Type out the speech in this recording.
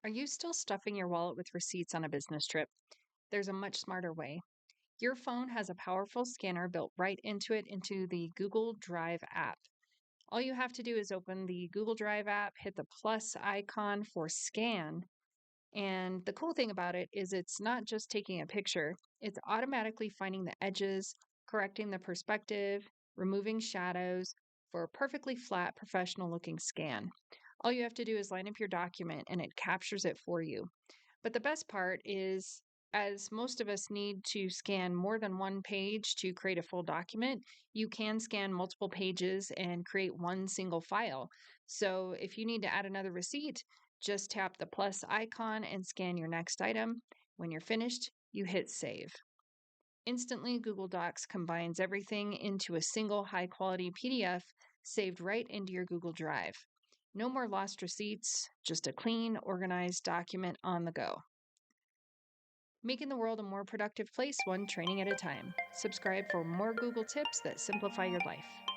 Are you still stuffing your wallet with receipts on a business trip? There's a much smarter way. Your phone has a powerful scanner built right into the Google Drive app. All you have to do is open the Google Drive app, hit the plus icon for scan. And the cool thing about it is it's not just taking a picture, it's automatically finding the edges, correcting the perspective, removing shadows for a perfectly flat, professional looking scan. All you have to do is line up your document and it captures it for you. But the best part is, as most of us need to scan more than one page to create a full document, you can scan multiple pages and create one single file. So if you need to add another receipt, just tap the plus icon and scan your next item. When you're finished, you hit save. Instantly, Google Docs combines everything into a single high quality PDF saved right into your Google Drive. No more lost receipts, just a clean, organized document on the go. Making the world a more productive place, one training at a time. Subscribe for more Google tips that simplify your life.